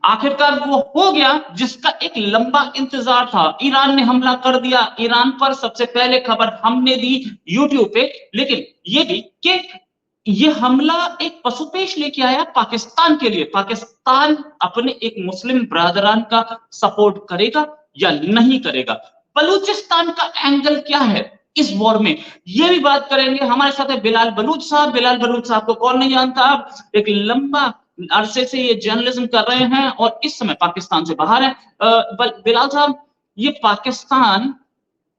आखिरकार वो हो गया जिसका एक लंबा इंतजार था। ईरान ने हमला कर दिया, ईरान पर सबसे पहले खबर हमने दी यूट्यूब पे, लेकिन ये भी कि ये हमला एक पसुपेश लेके आया पाकिस्तान के लिए। पाकिस्तान अपने एक मुस्लिम ब्रादरान का सपोर्ट करेगा या नहीं करेगा? बलूचिस्तान का एंगल क्या है इस वॉर में, ये भी बात करेंगे। हमारे साथ है बिलाल बलूच साहब। बिलाल बलूच साहब को कौन नहीं जानता, आप एक लंबा अरसे से ये जर्नलिज्म कर रहे हैं और इस समय पाकिस्तान से बाहर है। बिलाल साहब, ये पाकिस्तान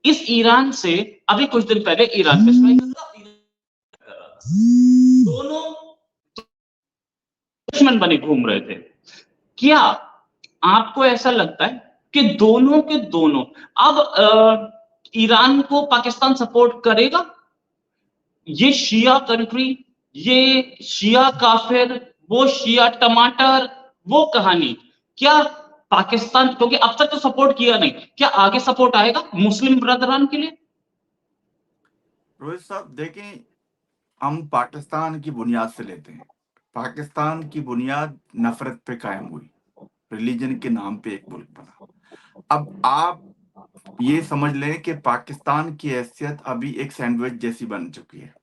इस ईरान से अभी कुछ दिन पहले ईरान पे दोनों दुश्मन बने घूम रहे थे। क्या आपको ऐसा लगता है कि दोनों के दोनों अब ईरान को पाकिस्तान सपोर्ट करेगा? ये शिया कंट्री, ये शिया काफिर, वो शिया टमाटर, वो कहानी, क्या पाकिस्तान, क्योंकि अब तक तो सपोर्ट किया नहीं, क्या आगे सपोर्ट आएगा मुस्लिम ब्रदरान के लिए? रोहित साहब देखें, हम पाकिस्तान की बुनियाद से लेते हैं। पाकिस्तान की बुनियाद नफरत पे कायम हुई, रिलीजन के नाम पे एक मुल्क बना। अब आप ये समझ लें कि पाकिस्तान की हैसियत अभी एक सैंडविच जैसी बन चुकी है,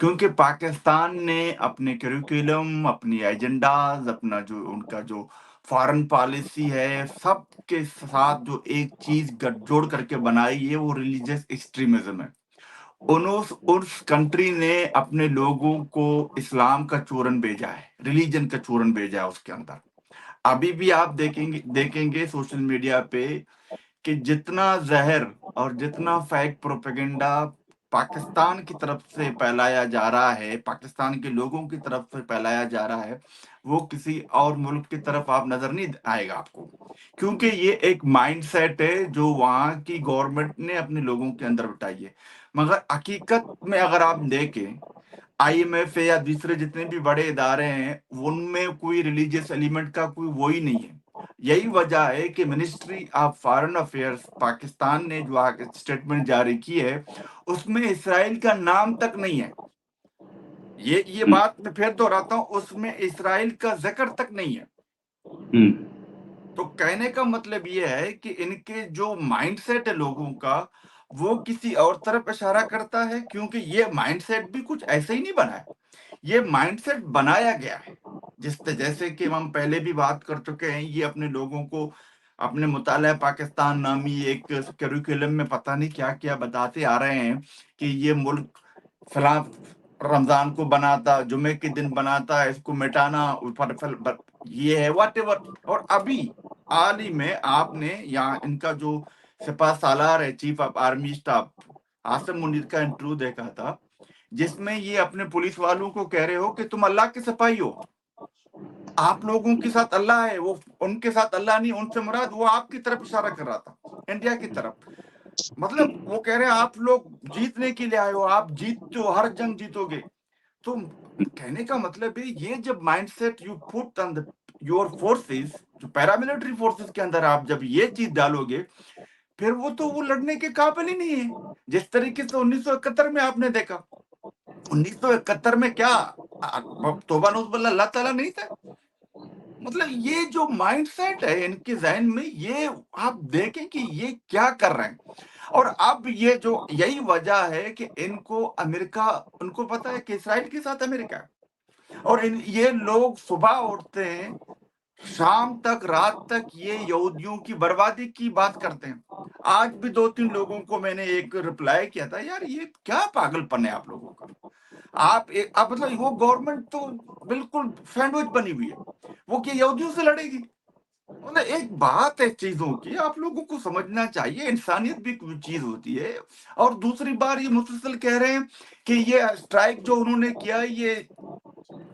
क्योंकि पाकिस्तान ने अपने करिकुलम, अपनी एजेंडाज, अपना जो उनका जो फॉरेन पॉलिसी है, सब के साथ जो एक चीज गठजोड़ करके बनाई है वो रिलीजियस एक्सट्रीमिज्म है। उस कंट्री ने अपने लोगों को इस्लाम का चूरन भेजा है, रिलीजन का चूरन भेजा है उसके अंदर। अभी भी आप देखेंगे सोशल मीडिया पे कि जितना जहर और जितना फेक प्रोपेगेंडा पाकिस्तान की तरफ से फैलाया जा रहा है, पाकिस्तान के लोगों की तरफ से फैलाया जा रहा है, वो किसी और मुल्क की तरफ आप नजर नहीं आएगा आपको, क्योंकि ये एक माइंडसेट है जो वहां की गवर्नमेंट ने अपने लोगों के अंदर बिठाई है। मगर हकीकत में अगर आप देखें, IMF या दूसरे जितने भी बड़े इदारे हैं, उनमें कोई रिलीजियस एलिमेंट का कोई वो ही नहीं है। यही वजह है कि ministry of foreign affairs Pakistan ने जो स्टेटमेंट जारी की है, उसमें इसराइल का नाम तक नहीं है। ये बात मैं फिर दोहराता हूं, उसमें इसराइल का जिक्र तक नहीं है। तो कहने का मतलब ये है कि इनके जो माइंडसेट है लोगों का, वो किसी और तरफ इशारा करता है, क्योंकि ये माइंडसेट भी कुछ ऐसे ही नहीं बना है। ये माइंडसेट बनाया गया है, जैसे कि हम पहले भी बात कर चुके हैं, ये अपने लोगों को अपने मुताला पाकिस्तान नामी एक करिकुलम में पता नहीं क्या क्या बताते आ रहे हैं कि ये मुल्क फला रमजान को बनाता, जुमे के दिन बनाता है, इसको मिटाना ये है व्हाटएवर। और अभी हाल ही में आपने यहाँ इनका जो सिपा सालार है, chief of army staff Asim Munir का इंटरव्यू देखा था, जिसमें ये अपने पुलिस वालों को कह रहे हो कि तुम अल्लाह के सिपाही हो, आप लोगों के साथ अल्लाह है, वो उनके साथ अल्लाह नहीं, उनसे मुराद वो आपकी तरफ इशारा कर रहा था, इंडिया की तरफ। मतलब वो कह रहे हैं आप लोग जीतने के लिए आए हो, आप जीतते हो, हर जंग जीतोगे। तो कहने का मतलब है, ये जब mindset you put on the your forces, जो पैरामिलिट्री फोर्सेस के अंदर आप जब ये चीज डालोगे, फिर वो लड़ने के काबिल ही नहीं है। जिस तरीके से 1971 में आपने देखा, 1971 में क्या तौबा नौज़ अल्लाह ताला नहीं था। मतलब ये जो माइंडसेट है इनके जहन में, ये आप देखें कि ये क्या कर रहे हैं। और अब ये जो यही वजह है कि इनको अमेरिका, उनको पता है कि इसराइल के साथ अमेरिका है, और ये लोग सुबह उठते हैं, शाम तक, रात तक ये यहूदियों की बर्बादी की बात करते हैं। आज भी 2-3 लोगों को मैंने एक रिप्लाई किया था, यार ये क्या पागलपन है आप लोगों का। आप मतलब वो गवर्नमेंट तो बिल्कुल सैंडविच बनी हुई है, वो क्या यहूदियों से लड़ेगी? मतलब एक बात है चीजों की, आप लोगों को समझना चाहिए, इंसानियत भी कोई चीज होती है। और दूसरी बार ये मुसलसल कह रहे हैं कि ये स्ट्राइक जो उन्होंने किया ये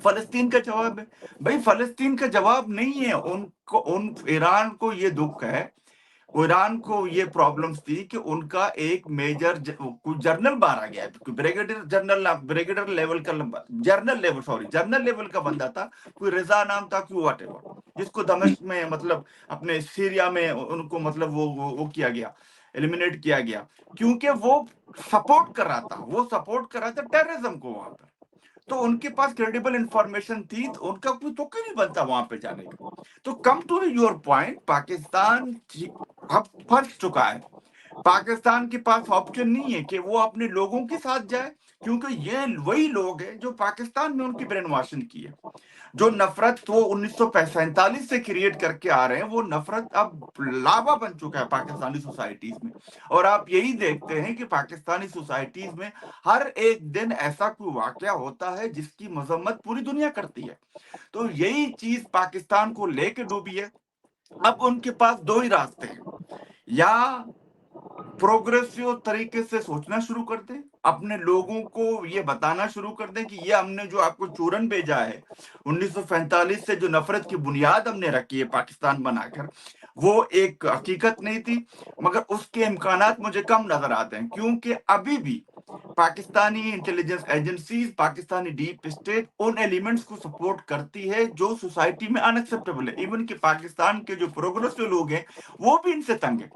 फलस्तीन का जवाब है। भाई फलस्तीन का जवाब नहीं है, उन ईरान को ये दुख है, ईरान को ये प्रॉब्लम्स थी कि उनका एक मेजर जर्नल मारा गया है, ब्रिगेडियर लेवल का जर्नल लेवल का बंदा था, कोई रिजा नाम था, क्यों व्हाटएवर, जिसको दमिश्क में मतलब अपने सीरिया में उनको मतलब वो किया गया, एलिमिनेट किया गया, क्योंकि वो सपोर्ट कर रहा था टेररिज्म को वहां पर। तो उनके पास क्रेडिबल इंफॉर्मेशन थी, तो उनका कोई तुक ही नहीं बनता वहां पे जाने का। तो come to your point, Pakistan अब फंस चुका है। पाकिस्तान के पास ऑप्शन नहीं है कि वो अपने लोगों के साथ जाए, क्योंकि ये वही लोग हैं जो पाकिस्तान में उनकी ब्रेन वॉशिंग की है। जो नफरत वो 1947 से क्रिएट करके आ रहे हैं, वो नफरत अब लावा बन चुका है पाकिस्तानी सोसाइटीज में। और आप यही देखते हैं कि पाकिस्तानी सोसाइटीज में हर एक दिन ऐसा कोई वाकया होता है जिसकी मजम्मत पूरी दुनिया करती है। तो यही चीज पाकिस्तान को लेके डूबी है। अब उनके पास दो ही रास्ते हैं, या प्रोग्रेसिव तरीके से सोचना शुरू कर दें, अपने लोगों को ये बताना शुरू कर दें कि ये हमने जो आपको चूरन भेजा है 1947 से, जो नफरत की बुनियाद हमने रखी है पाकिस्तान बनाकर, वो एक हकीकत नहीं थी, मगर उसके इम्कानात मुझे कम नजर आते हैं, क्योंकि अभी भी Pakistani intelligence agencies, Pakistani deep state उन एलिमेंट्स को सपोर्ट करती है जो सोसाइटी में अनएक्सेप्टेबल है। इवन कि पाकिस्तान के जो प्रोग्रेसिव लोग हैं वो भी इनसे तंग है।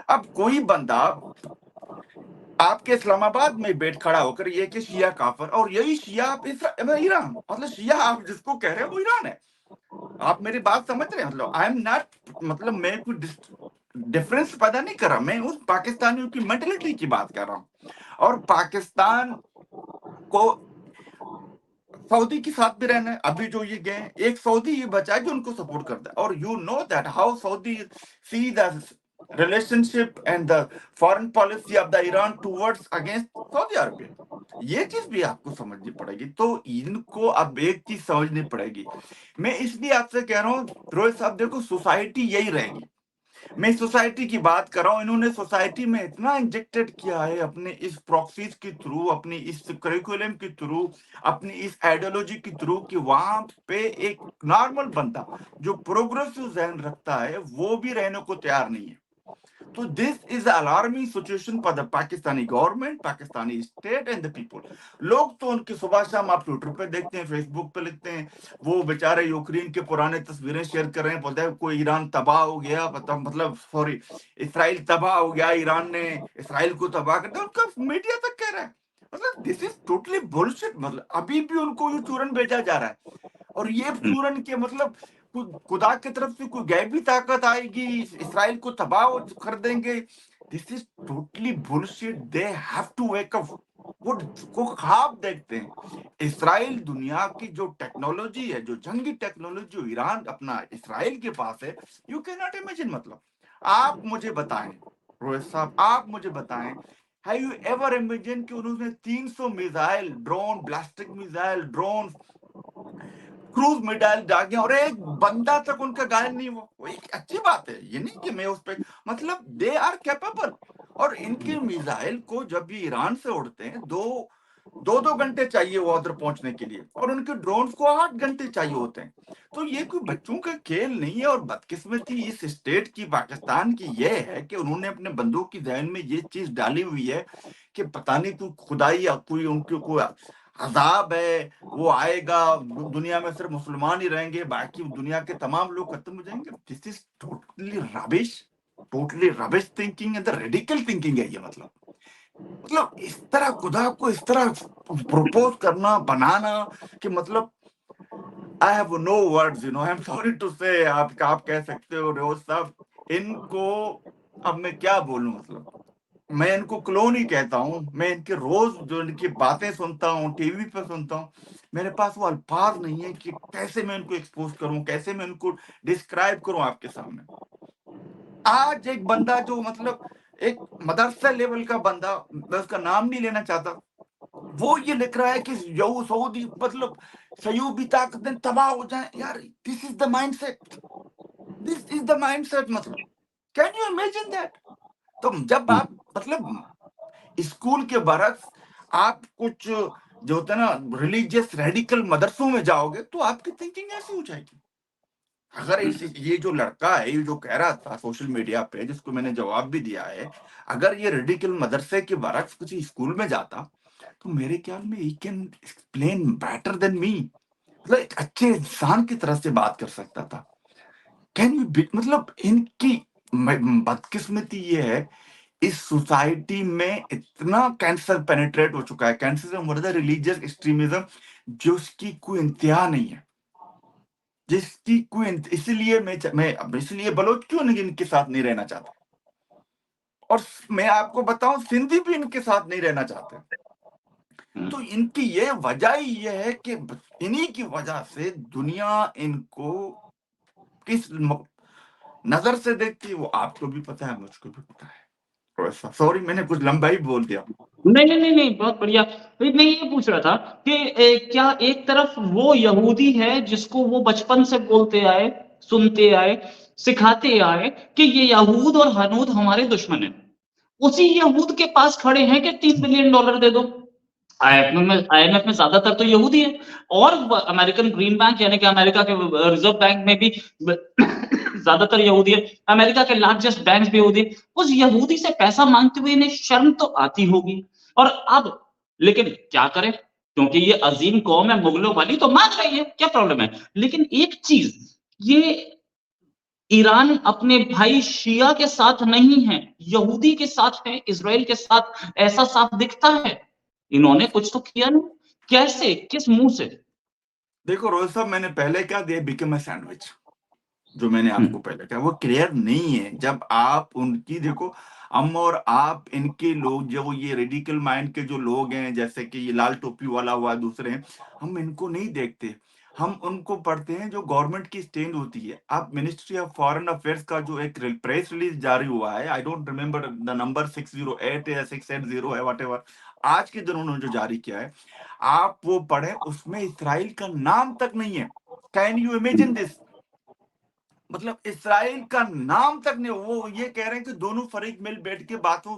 अब कोई बंदा आपके इस्लामाबाद में बैठ खड़ा होकर ये कि शिया काफर, और यही शिया आप ईरान, मतलब शिया आप जिसको कह रहे हैं वो ईरान है। आप मेरी बात समझ रहे हैं? मतलब आई एम नॉट, मतलब मैं कोई डिफरेंस पैदा नहीं कर रहा, मैं उस पाकिस्तानियों की मेंटेलिटी की बात कर रहा हूँ। और पाकिस्तान को सऊदी के साथ भी रहना है। अभी जो ये गए, एक सऊदी ये बचा है जो उनको सपोर्ट करता है, और you know that how Saudi see the relationship and the foreign policy of the Iran towards against Saudi Arabia। ये चीज भी आपको समझनी पड़ेगी। तो इनको अब एक चीज समझनी पड़ेगी। मैं इसलिए आपसे कह रहा हूँ रोहित साहब, देखो सोसाइटी यही रहेगी। मैं सोसाइटी की बात कर रहा हूँ, इन्होंने सोसाइटी में इतना इंजेक्टेड किया है अपने इस प्रॉक्सीज के थ्रू, अपनी इस करिकुलम के थ्रू, अपनी इस आइडियोलॉजी के थ्रू, कि वहां पे एक नॉर्मल बंदा जो प्रोग्रेसिव जहन रखता है वो भी रहने को तैयार नहीं है। तो this is alarming situation for the Pakistani government, Pakistani state and the people. लोग तो उनकी सुबह शाम आप ट्विटर पे देखते हैं, फेसबुक पे लिखते हैं, वो बेचारे यूक्रेन के पुराने तस्वीरें शेयर कर रहे हैं, बोलते हैं कोई ईरान तबाह हो गया, मतलब सॉरी इसराइल तबाह हो गया, ईरान ने इसराइल को तबाह कर दिया, उनका मीडिया तक कह रहा है। मतलब दिस इज टोटली बुलशिट। मतलब अभी भी उनको ये चूरन भेजा जा रहा है, और ये चूरन के मतलब खुदा की तरफ से कोई गैबी ताकत आएगी, इसराइल को तबाह कर देंगे। This is totally bullshit. They have to wake up. वो ख्वाब देखते हैं। इसराइल दुनिया की जो टेक्नोलॉजी है, जो जंगी टेक्नोलॉजी जो ईरान अपना इसराइल के पास है, यू कैन नॉट इमेजिन। मतलब आप मुझे बताएं रोहित साहब, आप मुझे बताएं, हैव यू एवर इमेजिन कि उन्होंने 300 missile drone, ballistic missile drone, cruise missile दागे, और एक बंदा तक उनका घायल नहीं हुआ? वो एक अच्छी बात है, ये नहीं कि मैं उस पर, मतलब दे आर कैपेबल। और इनके मिसाइल को जब भी ईरान से उड़ते हैं, दो घंटे चाहिए वो उधर पहुंचने के लिए, और उनके ड्रोन को 8 घंटे चाहिए होते हैं। तो ये कोई बच्चों का खेल नहीं है। और बदकिस्मती इस स्टेट की, पाकिस्तान की, ये है कि उन्होंने अपने बंदों की जहन में ये चीज डाली हुई है कि पता नहीं कोई खुदाई या कोई उनके कोई अजाब है, वो आएगा, दुनिया में सिर्फ मुसलमान ही रहेंगे, बाकी दुनिया के तमाम लोग खत्म हो जाएंगे। This is totally rubbish thinking and the radical thinking है ये। मतलब इस तरह खुदा को इस तरह प्रपोज करना, बनाना, कि मतलब I have no words, I am sorry to say. आप कह सकते हो रोज साहब, इनको अब मैं क्या बोलूं। मतलब मैं इनको क्लोन ही कहता हूँ। मैं इनके रोज जो इनकी बातें सुनता हूँ, टीवी पे सुनता हूँ, मेरे पास वो अल्फाज नहीं है कि कैसे मैं इनको एक्सपोज करूं, कैसे मैं इनको डिस्क्राइब करूं आपके सामने। आज एक बंदा जो मतलब एक मदरसा लेवल का बंदा, मैं उसका नाम नहीं लेना चाहता, वो ये लिख रहा है कि यहू सऊदी मतलब सयूबी ताकतें तबाह हो जाए। यार this is the mindset, this is the mindset. मतलब कैन यू इमेजिन दैट? तो जब आप मतलब स्कूल के बरक्स आप कुछ जो होता है ना रिलीजियस रेडिकल मदरसों में जाओगे, तो आपकी थिंकिंग ऐसी हो जाएगी। अगर ये जो लड़का है, ये जो कह रहा था सोशल मीडिया पे, जिसको मैंने जवाब भी दिया है, अगर ये रेडिकल मदरसे के बरक्स किसी स्कूल में जाता, तो मेरे ख्याल में he can explain better than me. मतलब एक अच्छे इंसान की तरह से बात कर सकता था। कैन यू, मतलब इनकी बदकिस्मती ये है इस सोसाइटी में इतना कैंसर पेनिट्रेट हो चुका है, कैंसर मतलब रिलीजियस एक्सट्रीमिज्म, जिसकी कोई इंतहा नहीं है, जिसकी कोई इसलिए मैं इसलिए बलोच क्यों नहीं इनके साथ नहीं रहना चाहता, और मैं आपको बताऊं सिंधी भी इनके साथ नहीं रहना चाहते। तो इनकी ये वजह ही ये है कि इन्हीं की वजह से दुनिया इनको किस नजर से देखती है वो आपको भी पता है, मुझको भी पता है। सॉरी मैंने कुछ लंबा ही बोल दिया। नहीं, बहुत बढ़िया। तो मैं ये पूछ रहा था कि क्या एक तरफ वो यहूदी है जिसको वो बचपन से बोलते आए, सुनते आए, सिखाते आए कि ये यहूद और हनूद हमारे दुश्मन है, उसी यहूद के पास खड़े हैं कि $3 बिलियन दे दो। आईएमएफ में ज्यादातर तो यहूदी है, और अमेरिकन ग्रीन बैंक यानी कि अमेरिका के रिजर्व बैंक में भी ज्यादातर यहूदी है, अमेरिका के लार्जेस्ट बैंक भी यहूदी। उस यहूदी से पैसा मांगते हुए इन्हें शर्म तो आती होगी। और अब लेकिन क्या करें, क्योंकि ये अजीम कौम है मुगलों वाली, तो मांग रही है, क्या प्रॉब्लम है। लेकिन एक चीज, ये ईरान अपने भाई शिया के साथ नहीं है, यहूदी के साथ है, इजराइल के साथ, ऐसा साफ दिखता है। इन्होंने कुछ तो किया नहीं, कैसे, किस मुंह से। देखो रोहित साहब, मैंने पहले क्या दिया, बिकम अ सैंडविच, जो मैंने आपको पहले कहा वो क्लियर नहीं है। जब आप उनकी देखो, हम और आप इनके लोग, जो ये रेडिकल माइंड के जो लोग हैं, जैसे कि ये लाल टोपी वाला हुआ, दूसरे हैं, हम इनको नहीं देखते, हम उनको पढ़ते हैं जो गवर्नमेंट की स्टैंड होती है। आप मिनिस्ट्री ऑफ फॉरेन अफेयर्स का जो एक प्रेस रिलीज जारी हुआ है, I don't remember the number, 608 या 680 है, व्हाटएवर, आज के दिन उन्होंने जो जारी किया है, आप वो पढ़े, उसमें इसराइल का नाम तक नहीं है। Can you imagine this? मतलब इसराइल का नाम तक नहीं। वो ये कह रहे हैं कि दोनों फरीक मिल बैठ के बातों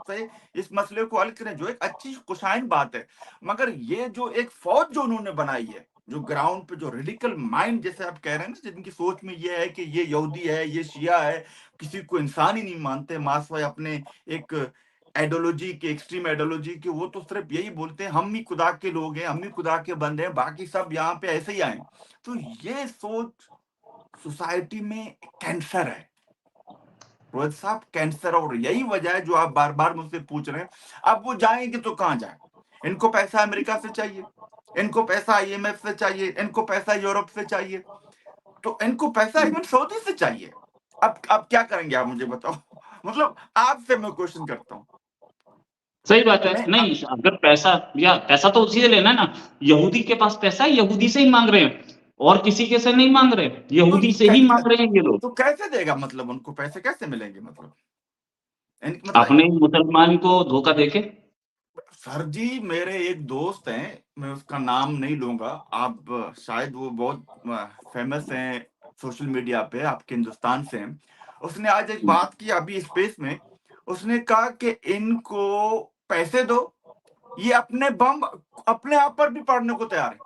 से इस मसले को हल करें, जो एक अच्छी खुशाइन बात है। मगर ये जो एक फौज जो उन्होंने बनाई है, जो ग्राउंड पे जो रेडिकल माइंड जैसे आप कह रहे हैं ना, जिनकी सोच में ये है कि ये यहूदी है, ये शिया है, किसी को इंसान ही नहीं मानते, मासवाई अपने एक आइडियोलॉजी के, एक्सट्रीम आइडियोलॉजी के, वो तो सिर्फ यही बोलते हैं हम ही खुदा के लोग हैं, हम ही खुदा के बंदे हैं, बाकी सब यहाँ पे ऐसे ही आए। तो ये सोच सोसाइटी में कैंसर है रोहित साहब, कैंसर। और यही वजह है जो आप बार बार मुझसे पूछ रहे हैं। अब वो जाएंगे तो कहां जाए? इनको पैसा अमेरिका से चाहिए, इनको पैसा आईएमएफ से चाहिए, इनको पैसा यूरोप से चाहिए, तो इनको पैसा इवन सऊदी से चाहिए। अब क्या करेंगे आप मुझे बताओ? मतलब आपसे मैं क्वेश्चन करता हूं। सही बात है। मैं नहीं, अगर पैसा, या पैसा तो उसी से लेना है ना। यहूदी के पास पैसा है, यहूदी से ही मांग रहे हैं, और किसी के से नहीं मांग रहे, तो यहूदी से ही मांग रहे हैं ये लोग। तो कैसे देगा? मतलब उनको पैसे कैसे मिलेंगे? मतलब अपने मुसलमान को धोखा देके। सर जी, मेरे एक दोस्त हैं, मैं उसका नाम नहीं लूंगा, आप शायद वो बहुत फेमस हैं सोशल मीडिया पे, आपके हिंदुस्तान से हैं। उसने आज एक बात की अभी स्पेस में, उसने कहा कि इनको पैसे दो, ये अपने बम अपने आप पर भी पड़ने को तैयार है,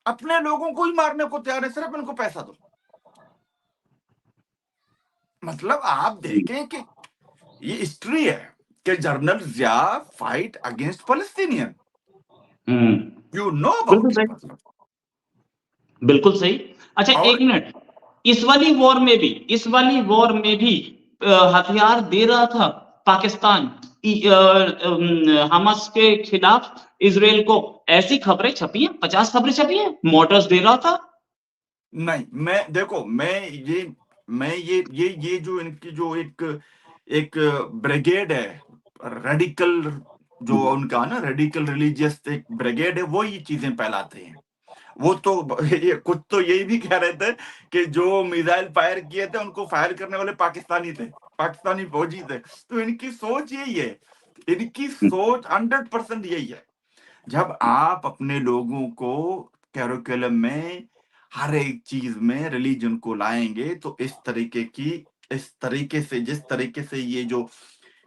अपने लोगों को ही मारने को तैयार है, सिर्फ इनको पैसा दो। मतलब आप देखें कि ये हिस्ट्री है कि general Zia fight against Palestinian, you know बिल्कुल अबाउट इट। सही, मतलब बिल्कुल सही। अच्छा एक और मिनट, इस वाली वॉर में भी हथियार दे रहा था पाकिस्तान हमास के खिलाफ इसराइल को। ऐसी खबरें छपी हैं, 50 खबरें छपी हैं, मोटर्स दे रहा था। नहीं, मैं देखो, मैं ये जो इनकी जो एक एक ब्रिगेड है, रेडिकल, जो उनका ना रेडिकल रिलीजियस एक ब्रिगेड है, वो ये चीजें फैलाते हैं। वो तो ये कुछ तो यही भी कह रहे थे कि जो मिसाइल फायर किए थे उनको फायर करने वाले पाकिस्तानी थे, पाकिस्तानी फौजी थे। तो इनकी सोच यही है, इनकी सोच 100% यही है। जब आप अपने लोगों को कैरिकुलम में हर एक चीज में रिलीजन को लाएंगे, तो इस तरीके से, जिस तरीके से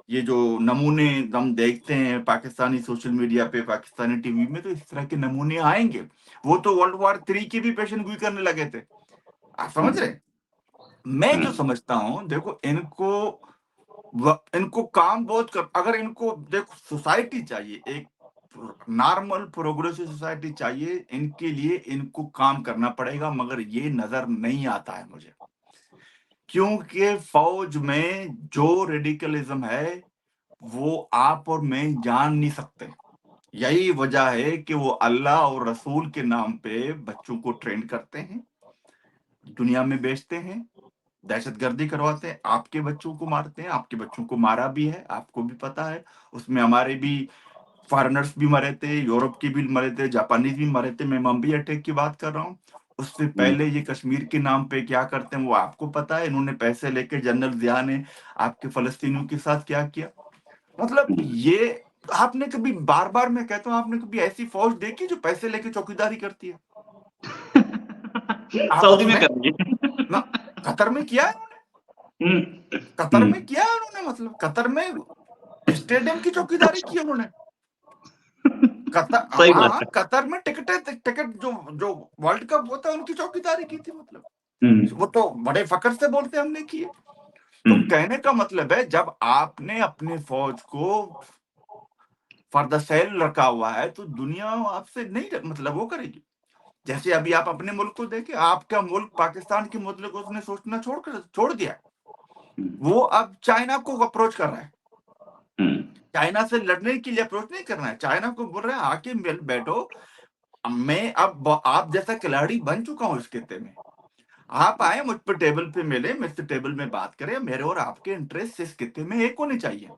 ये जो नमूने हम देखते हैं पाकिस्तानी सोशल मीडिया पे, पाकिस्तानी टीवी में, तो इस तरह के नमूने आएंगे। वो तो वर्ल्ड वॉर 3 की भी पेशन गोई करने लगे थे, आप समझ रहे? मैं जो समझता हूं, देखो इनको काम बहुत कर, अगर इनको देखो सोसाइटी चाहिए, एक नॉर्मल प्रोग्रेसिव सोसाइटी चाहिए, इनके लिए इनको काम करना पड़ेगा, मगर ये नजर नहीं आता है मुझे क्योंकि फौज में जो रेडिकलिज्म है वो आप और मैं जान नहीं सकते। यही वजह है कि वो अल्लाह और रसूल के नाम पे बच्चों को ट्रेन करते हैं, दुनिया में बेचते हैं, दहशतगर्दी करवाते हैं, आपके बच्चों को मारते हैं, आपके बच्चों को मारा भी है, आपको भी पता है। उसमें हमारे भी फॉरेनर्स भी मरे थे, यूरोप के भी मरे थे, जापानीज भी मरे थे। मैं मुंबई अटैक की बात कर रहा हूँ। उससे पहले ये कश्मीर के नाम पे क्या करते हैं वो आपको पता है। इन्होंने पैसे लेके जनरल जिया ने आपके फलस्तीनियों के साथ क्या किया। मतलब ये आपने कभी, बार बार मैं कहता हूँ, आपने कभी ऐसी फौज देखी जो पैसे लेके चौकीदारी करती है? सऊदी आपस में में करेंगे। ना, कतर में किया है उन्होंने, हम्म, कतर में किया है उन्होंने। मतलब कतर में स्टेडियम की चौकीदारी की उन्होंने। कतर, सही हाँ बात हाँ, है। कतर में टिकट जो जो वर्ल्ड कप होता है उनकी चौकीदारी की थी। मतलब हम्म, वो तो बड़े फकर से बोलते हैं हमने किए। तो हम्म, कहने का मतलब है जब आपने अपने फौज को फॉर द सेल रखा हुआ है तो दुनिया आपसे नहीं मतलब वो करेगी। जैसे अभी आप अपने मुल्क को देखें, आपका मुल्क पाकिस्तान के मुल्क को उसने सोचना छोड़ दिया है। वो अब चाइना को अप्रोच कर रहा है। हम्म, चाइना से लड़ने के लिए अप्रोच नहीं करना है, चाइना को बोल रहा है आके मिल बैठो। मैं अब आप जैसा खिलाड़ी बन चुका हूं इस खिते में। आप आए मुझ पर टेबल पे मिले, मुझसे टेबल में बात करें। मेरे और आपके इंटरेस्ट इस खिते में एक होने चाहिए।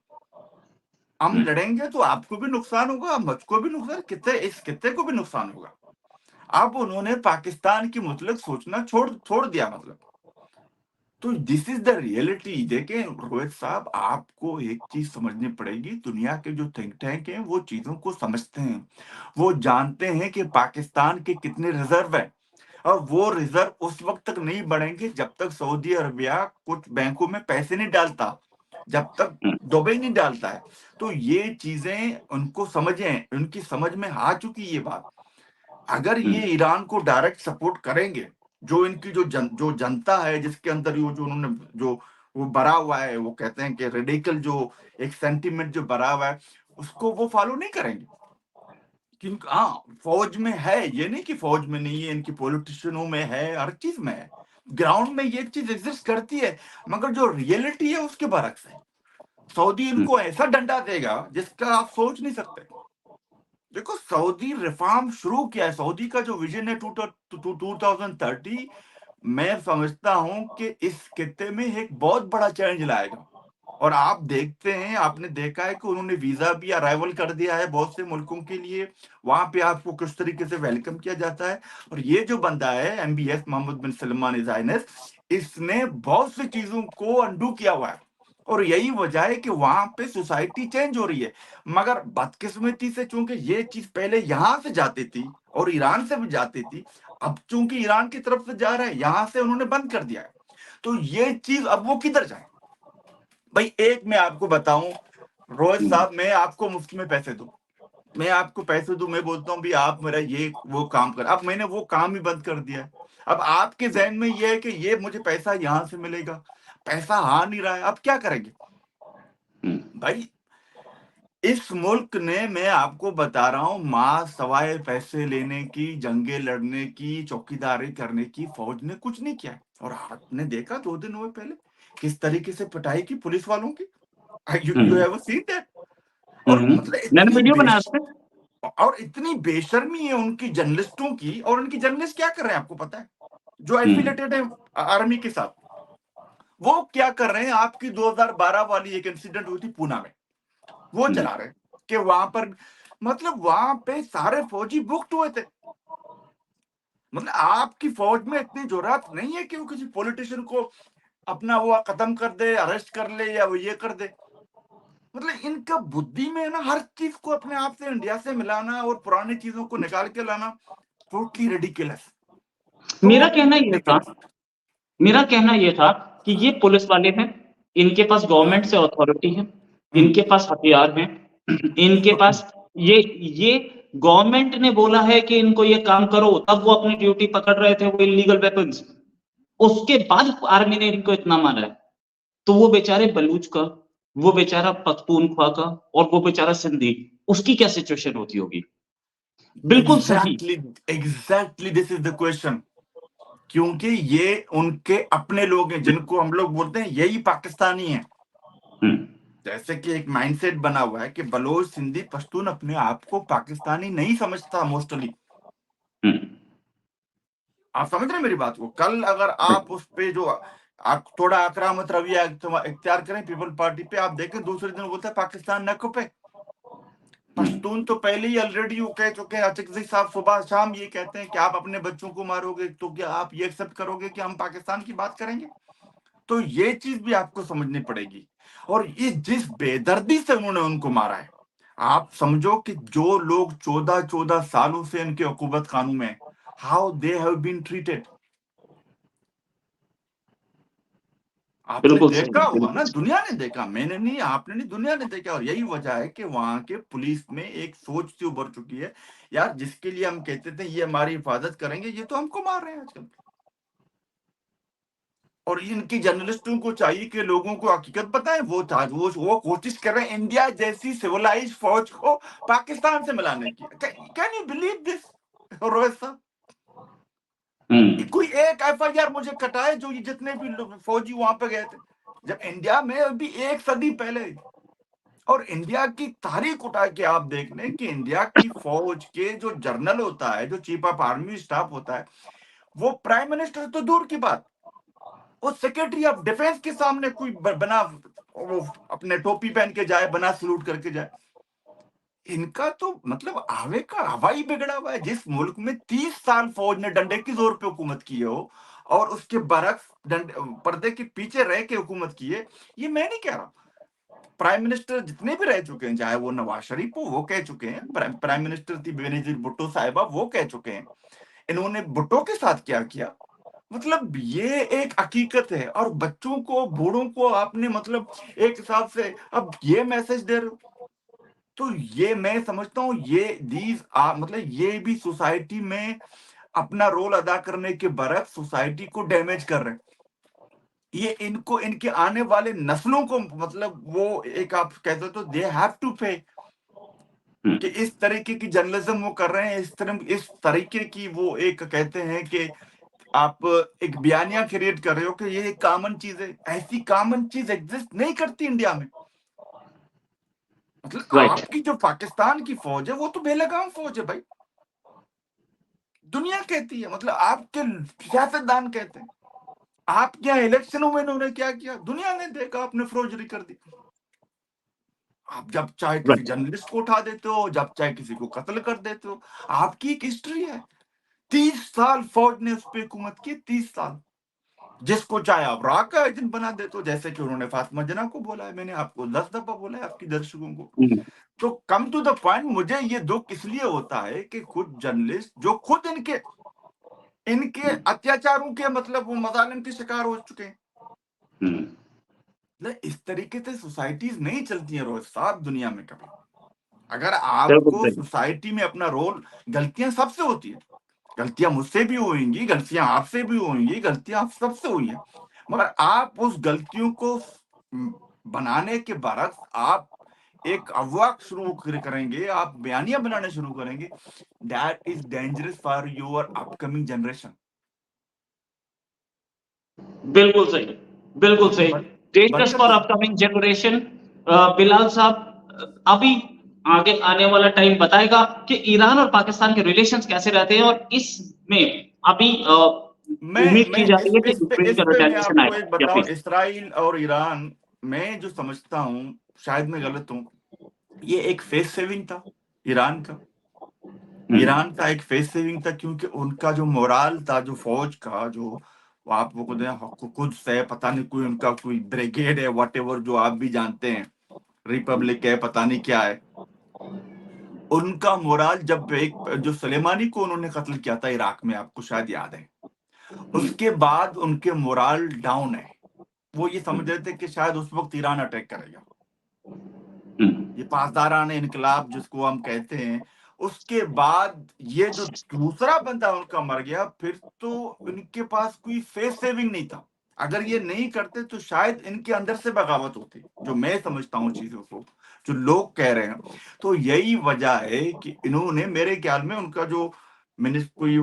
हम लड़ेंगे तो आपको भी नुकसान होगा, मुझको भी नुकसान, कितने इस खिते को भी नुकसान होगा। अब उन्होंने पाकिस्तान की मुतल्लिक सोचना छोड़ दिया। मतलब तो दिस इज द रियलिटी। देखें रोहित साहब, आपको एक चीज समझनी पड़ेगी। दुनिया के जो थिंक टैंक हैं वो चीजों को समझते हैं। वो जानते हैं कि पाकिस्तान के कितने रिजर्व है, और वो रिजर्व उस वक्त तक नहीं बढ़ेंगे जब तक सऊदी अरबिया कुछ बैंकों में पैसे नहीं डालता, जब तक दुबई नहीं डालता है। तो ये चीजें उनको समझें, उनकी समझ में आ चुकी ये बात। अगर ये ईरान को डायरेक्ट सपोर्ट करेंगे, जो इनकी जो जनता है जिसके अंदर जो उन्होंने जो वो भरा हुआ है, वो कहते हैं कि रेडिकल जो एक सेंटिमेंट जो भरा हुआ है, उसको वो फॉलो नहीं करेंगे। क्योंकि हाँ, फौज में है, ये नहीं कि फौज में नहीं है, इनकी पॉलिटिशियनों में है, हर चीज में है। ग्राउंड में ये चीज एग्जिस्ट करती है, मगर जो रियलिटी है उसके बरक्स है। सऊदी इनको ऐसा डंडा देगा जिसका आप सोच नहीं सकते। देखो, सऊदी रिफॉर्म शुरू किया है। सऊदी का जो विजन है 2030, मैं समझता हूं कि इस खित्ते में एक बहुत बड़ा चेंज लाएगा। और आप देखते हैं, आपने देखा है कि उन्होंने वीजा भी अराइवल कर दिया है बहुत से मुल्कों के लिए। वहां पे आपको किस तरीके से वेलकम किया जाता है। और ये जो बंदा है MBS मोहम्मद बिन सलमान इज़ाइनस, इसने बहुत सी चीजों को अंडू किया हुआ है। और यही वजह है कि वहां पे सोसाइटी चेंज हो रही है। मगर बदकिस्मती से चूंकि ये चीज पहले यहां से जाती थी और ईरान से भी जाती थी, अब चूंकि ईरान की तरफ से जा रहा है, यहां से उन्होंने बंद कर दिया है। तो ये चीज अब वो किधर जाए भाई? एक मैं आपको बताऊं रोहित साहब, मैं आपको मुफ्त में पैसे दूं, मैं आपको पैसे दूं, मैं बोलता हूं भी आप मेरा ये वो काम कर। अब मैंने वो काम ही बंद कर दिया है। अब आपके जहन में ये है कि ये मुझे पैसा यहां से मिलेगा, पैसा आ नहीं रहा है, अब क्या करेंगे भाई? इस मुल्क ने, मैं आपको बता रहा हूं, मां सवाए पैसे लेने की, जंगे लड़ने की, चौकीदारी करने की, फौज ने कुछ नहीं किया। और आपने देखा 2 दिन हुए पहले किस तरीके से पिटाई की पुलिस वालों की। You have seen that? और मतलब मैंने वीडियो बनाया उस पे। और इतनी बेशर्मी है उनकी जर्नलिस्टों की। और उनकी जर्नलिस्ट क्या कर रहे हैं आपको पता है? जो एफिलेटेड है आर्मी के साथ, वो क्या कर रहे हैं? आपकी 2012 वाली एक इंसिडेंट हुई थी पूना में, वो चला रहे हैं कि वहां पर, मतलब वहां पे सारे फौजी बुक्ड हुए थे। मतलब आपकी फौज में इतनी जरूरत नहीं है कि वो किसी पॉलिटिशियन को अपना वो खत्म कर दे, अरेस्ट कर ले, या वो ये कर दे। मतलब इनका बुद्धि में है ना, हर चीज को अपने आप से इंडिया से मिलाना और पुरानी चीजों को निकाल के लाना, टोटली रिडिकुलस, मेरा कहना टोटली ये था रिडिकुलस। मेरा कहना ये था कि ये पुलिस वाले हैं, इनके पास गवर्नमेंट से अथॉरिटी है, इनके पास हथियार हैं, इनके पास ये गवर्नमेंट ने बोला है कि इनको ये काम करो, तब वो अपनी ड्यूटी पकड़ रहे थे, वो इलीगल वेपन्स। उसके बाद आर्मी ने इनको इतना मारा है। तो वो बेचारे बलूच का, वो बेचारा पख्तूनख्वा का, और वो बेचारा सिंधी, उसकी क्या सिचुएशन होती होगी? बिल्कुल सही। Exactly, exactly, this is the question. क्योंकि ये उनके अपने लोग हैं, जिनको हम लोग बोलते हैं यही पाकिस्तानी है। जैसे कि एक माइंडसेट बना हुआ है कि बलोच, सिंधी, पश्तून अपने आप को पाकिस्तानी नहीं समझता मोस्टली। आप समझ रहे हैं मेरी बात को? कल अगर आप उस पे जो आप थोड़ा आक्रामक रवैया इख्तियार करें पीपल पार्टी पे, आप देखें दूसरे दिन बोलते हैं पाकिस्तान न पे। पश्तून तो पहले ही ऑलरेडी वो कह चुके हैं, अचकजी साहब सुबह शाम ये कहते हैं कि आप अपने बच्चों को मारोगे तो क्या आप ये एक्सेप्ट करोगे कि हम पाकिस्तान की बात करेंगे? तो ये चीज भी आपको समझनी पड़ेगी। और ये जिस बेदर्दी से उन्होंने उनको मारा है, आप समझो कि जो लोग 14-14 सालों से इनके हुकूमत कानून में, how they have been treated. आपने बिल्कुल सही, देखा होगा बिल्कुल ना, सही। दुनिया ने देखा, मैंने नहीं, आपने नहीं, दुनिया ने देखा। और यही वजह है कि वहां के पुलिस में एक सोच सी उभर चुकी है, यार जिसके लिए हम कहते थे ये हमारी हिफाजत करेंगे, ये तो हमको मार रहे हैं आजकल। और इनकी जर्नलिस्टों को चाहिए कि लोगों को हकीकत बताएं। वो कोशिश कर रहे हैं इंडिया जैसी सिविलाइज्ड फौज को पाकिस्तान से मिलाने की। Can you believe this Rohit साहब? कोई एक FIR मुझे कटाए जो ये जितने भी फौजी वहां पे गए थे, जब इंडिया में अभी 1 सदी पहले। और इंडिया की तारीख उठा के आप देख लें कि इंडिया की फौज के जो जनरल होता है, जो चीफ ऑफ आर्मी स्टाफ होता है, वो प्राइम मिनिस्टर तो दूर की बात, वो सेक्रेटरी ऑफ डिफेंस के सामने कोई बना वो अपने टोपी पहन के जाए, बना सलूट करके जाए। इनका तो मतलब आवे का हवाई बिगड़ा हुआ है। जिस मुल्क में 30 साल फौज ने डंडे की जोर पे हुकूमत की हो और उसके बरक्स पर्दे के पीछे रह के हुकूमत की है, ये मैं नहीं कह रहा। प्राइम मिनिस्टर जितने भी रह चुके हैं, चाहे वो नवाज शरीफ हो, वो कह चुके हैं, प्राइम मिनिस्टर थी बेनजीर भुट्टो साहिबा, वो कह चुके हैं। इन्होंने भुट्टो के साथ क्या किया, मतलब ये एक हकीकत है। और बच्चों को, बूढ़ों को आपने मतलब एक हिसाब से अब ये मैसेज दे रहे हो, तो ये मैं समझता हूँ ये मतलब ये भी सोसाइटी में अपना रोल अदा करने के बरक्स सोसाइटी को डैमेज कर रहे हैं। ये इनको, इनके आने वाले नस्लों को, मतलब वो एक आप कहते हो तो दे हैव टू पे कि इस तरीके की जर्नलिज्म वो कर रहे हैं, इस तरीके की वो एक कहते हैं कि आप एक बयानिया क्रिएट कर रहे हो कि ये एक कॉमन चीज है। ऐसी कॉमन चीज एग्जिस्ट नहीं करती इंडिया में। मतलब राइट। आपकी जो पाकिस्तान की फौज है वो तो बेलगाम फौज है भाई, दुनिया कहती है। मतलब आपके सियासतदान कहते हैं, आप क्या इलेक्शनों में इन्होंने क्या किया, दुनिया ने देखा, आपने फौजरी कर दी। आप जब चाहे किसी राइट। जर्नलिस्ट को उठा देते हो, जब चाहे किसी को कत्ल कर देते हो। आपकी एक हिस्ट्री है। 30 साल फौज ने उस पर हुकूमत की, 30 साल। जिसको चाहे आप राग का एजेंट बना देते हो, जैसे कि उन्होंने फातिमा जना को बोला है, मैंने आपको 10 दफा बोला है आपकी दर्शकों को। तो कम टू द पॉइंट, मुझे ये दुख इसलिए होता है कि खुद जर्नलिस्ट जो खुद इनके इनके अत्याचारों के मतलब वो मजालिम के शिकार हो चुके हैं। इस तरीके से सोसाइटीज नहीं चलती हैं रोहित साहब दुनिया में कभी। अगर बिल्कुल आपको सही। सोसाइटी में अपना रोल, गलतियां सबसे होती है, गलतियां मुझसे भी होंगी, गलतियां आपसे भी होंगी, गलतियां सबसे हुई हैं, मगर आप उस गलतियों को बनाने के बरक्स आप एक अफवाह शुरू करेंगे, आप बयानियां बनाने शुरू करेंगे, that is dangerous for your upcoming generation. बिल्कुल सही, बिल्कुल सही। डेंजरस बच्चे फॉर अपकमिंग जनरेशन। बिलाल साहब, अभी आगे आने वाला टाइम बताएगा कि ईरान और पाकिस्तान के रिलेशंस कैसे रहते हैं, और इसमें अभी उम्मीद की मैं जा रही है कि यूक्रेन इस का पे मैं रिटेलिएशन आपको आएगा। एक या बताऊं, प्लीज। इसराइल और ईरान में जो समझता हूं, शायद मैं गलत हूं, ये एक फेस सेविंग था ईरान का। ईरान का एक फेस सेविंग था, क्योंकि उनका जो मोराल था, जो फौज का जो आप वो खुद से पता नहीं, कोई उनका कोई ब्रिगेड है, वट एवर, जो आप भी जानते हैं, रिपब्लिक है, पता नहीं क्या है, उनका मोराल, जब एक जो सुलेमानी को उन्होंने कत्ल किया था इराक में, आपको शायद याद है, उसके बाद उनके मोराल डाउन है। वो ये समझ रहे थे कि शायद उस वक्त ईरान अटैक करेगा, ये पासदाराने इनकलाब जिसको हम कहते हैं। उसके बाद ये जो दूसरा बंदा उनका मर गया, फिर तो इनके पास कोई फेस सेविंग नहीं था। अगर ये नहीं करते तो शायद इनके अंदर से बगावत होती, जो मैं समझता हूँ चीजों को, जो लोग कह रहे हैं। तो यही वजह है कि इन्होंने, मेरे ख्याल में उनका जो कोई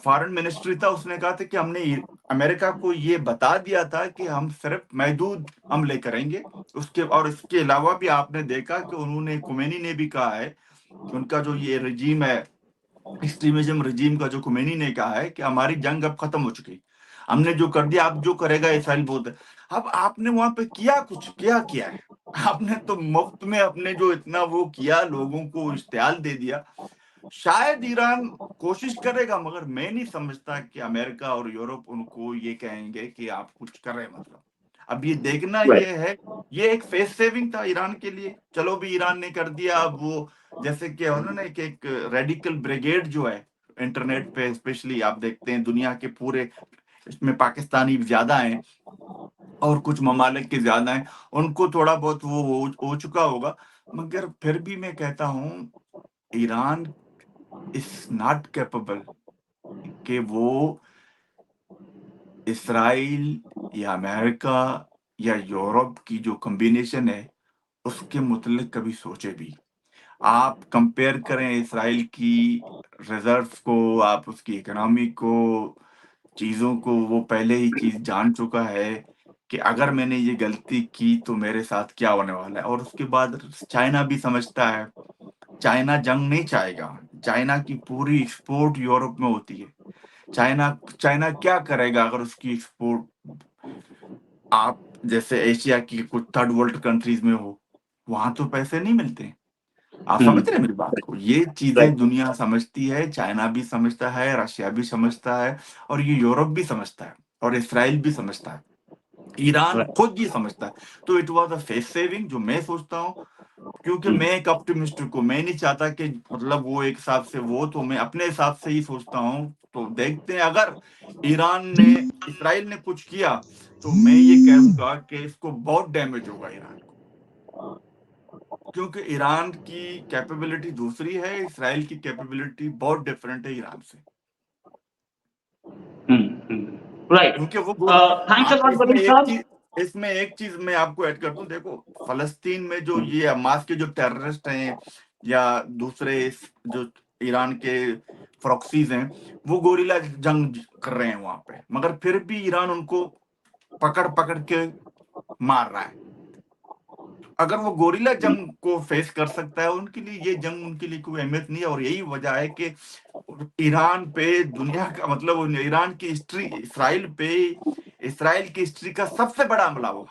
फॉरेन मिनिस्ट्री था, उसने कहा था कि हमने अमेरिका को ये बता दिया था कि हम सिर्फ महदूद हमले करेंगे, इसके अलावा भी आपने देखा कि उन्होंने, खुमैनी ने भी कहा है कि उनका जो ये रजीम है, एक्सट्रीमिज्म रजीम का, जो खुमैनी ने कहा है कि हमारी जंग अब खत्म हो चुकी, हमने जो कर दिया, अब जो करेगा इसराइल बोलते। अब आपने वहां पे किया है, आपने तो मुफ्त में अपने जो इतना वो किया, लोगों को इश्तियाल दे दिया। शायद ईरान कोशिश करेगा, मगर मैं नहीं समझता कि अमेरिका और यूरोप उनको ये कहेंगे कि आप कुछ करें। मतलब अब ये देखना ये है, ये एक फेस सेविंग था ईरान के लिए, चलो भी ईरान ने कर दिया। अब वो जैसे कि उन्होंने एक रेडिकल ब्रिगेड जो है इंटरनेट पे, स्पेशली आप देखते हैं दुनिया के पूरे, इसमें पाकिस्तानी ज्यादा हैं और कुछ ममालिक के ज्यादा हैं, उनको थोड़ा बहुत वो हो चुका होगा। मगर फिर भी मैं कहता हूँ ईरान इज नॉट कैपेबल कि वो इसराइल या अमेरिका या यूरोप की जो कॉम्बिनेशन है उसके मुतल्लिक कभी सोचे भी। आप कंपेयर करें इसराइल की रिजर्व्स को, आप उसकी इकोनॉमी को, चीजों को, वो पहले ही चीज जान चुका है कि अगर मैंने ये गलती की तो मेरे साथ क्या होने वाला है। और उसके बाद चाइना भी समझता है, चाइना जंग नहीं चाहेगा, चाइना की पूरी एक्सपोर्ट यूरोप में होती है। चाइना क्या करेगा अगर उसकी एक्सपोर्ट, आप जैसे एशिया की कुछ थर्ड वर्ल्ड कंट्रीज में हो, वहां तो पैसे नहीं मिलते। आप समझ रहे हैं मेरी बात को? ये चीजें दुनिया समझती है, चाइना भी समझता है, रशिया भी समझता है, और ये यूरोप भी समझता है, और इसराइल भी समझता है, ईरान खुद भी समझता है। तो it was a face saving, जो मैं सोचता हूँ, क्योंकि मैं एक ऑप्टिमिस्ट को, मैं नहीं चाहता कि मतलब वो एक हिसाब से, वो तो मैं अपने हिसाब से ही सोचता हूँ। तो देखते हैं, अगर इसराइल ने कुछ किया तो मैं ये कहूंगा कि इसको बहुत डैमेज होगा ईरान को, क्योंकि ईरान की कैपेबिलिटी दूसरी है, इसराइल की कैपेबिलिटी बहुत डिफरेंट है ईरान से। राइट, क्योंकि वो थैंक्स अ लॉट बलूच साहब। इसमें एक चीज मैं आपको ऐड कर दूं, देखो फलस्तीन में जो ये हमास के जो टेररिस्ट हैं या दूसरे जो ईरान के प्रॉक्सीज हैं, वो गोरिल्ला जंग कर रहे हैं वहां पे, मगर फिर भी ईरान उनको पकड़ पकड़ के मार रहा है। अगर वो गोरिल्ला जंग को फेस कर सकता है, उनके लिए ये जंग उनके लिए कोई अहमियत नहीं है। और यही वजह है कि ईरान पे दुनिया का, मतलब ईरान की हिस्ट्री, इसराइल की हिस्ट्री का सबसे बड़ा हमला हुआ।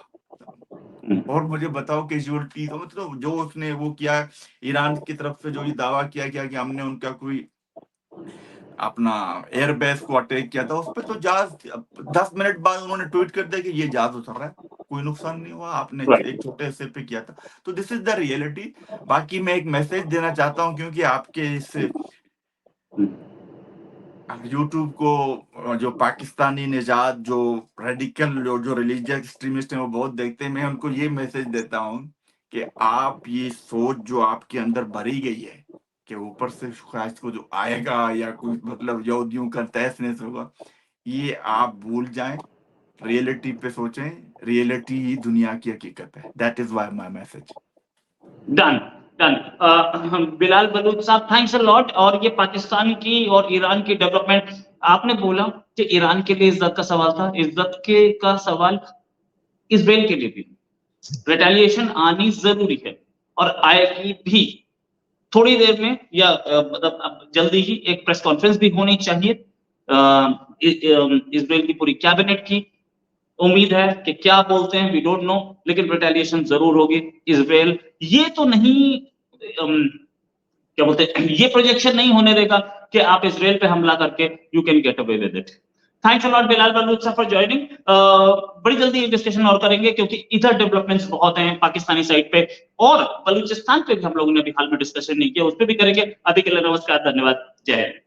और मुझे बताओ कैजुअलिटी, तो मतलब जो उसने वो किया ईरान की तरफ से, जो ये दावा किया गया कि हमने उनका कोई अपना एयरबेस को अटैक किया था, उस पर तो जहाज 10 मिनट बाद उन्होंने ट्वीट कर दिया कि ये जहाज उतर रहा है, कोई नुकसान नहीं हुआ, आपने एक छोटे हिस्से पे किया था। तो दिस इज द रियलिटी। बाकी मैं एक मैसेज देना चाहता हूँ, क्योंकि आपके इस यूट्यूब को जो पाकिस्तानी निजात, जो रेडिकल, जो रिलीजियस एक्सट्रीमिस्ट हैं, वो बहुत देखते हैं। मैं उनको ये मैसेज देता हूँ कि आप ये सोच जो आपके अंदर भरी गई है कि ऊपर से ख्वाहिश को जो आएगा या कोई मतलब यहूदियों का तहस-नहस होगा, ये आप भूल जाएं, रियलिटी पे सोचें, रियलिटी ही दुनिया की हकीकत है। That is why my message. Done done. Bilal Baloch साहब, थैंक्स अ लॉट। और ये पाकिस्तान की और ईरान की डेवलपमेंट, आपने बोला कि ईरान के लिए इज्जत का सवाल था, इज्जत का सवाल इजराइल के लिए भी। रिटेलिएशन आनी जरूरी है और आएगी भी थोड़ी देर में, या मतलब जल्दी ही एक प्रेस कॉन्फ्रेंस भी होनी चाहिए इजराइल की पूरी कैबिनेट की। उम्मीद है कि क्या बोलते हैं, वी डोंट नो, लेकिन रिटेलिएशन जरूर होगी। इजराइल ये तो नहीं क्या बोलते हैं, ये प्रोजेक्शन नहीं होने देगा कि आप इजराइल पे हमला करके you can get away with it. Thanks a lot Bilal Baloch साहब फॉर जॉइनिंग। बड़ी जल्दी डिस्कशन और करेंगे, क्योंकि इधर डेवलपमेंट्स बहुत हैं पाकिस्तानी साइड पे, और बलूचिस्तान पे भी हम लोगों ने अभी हाल में डिस्कशन नहीं किया, उस पर भी करेंगे। अभी के लिए नमस्कार, धन्यवाद, जय हिंद।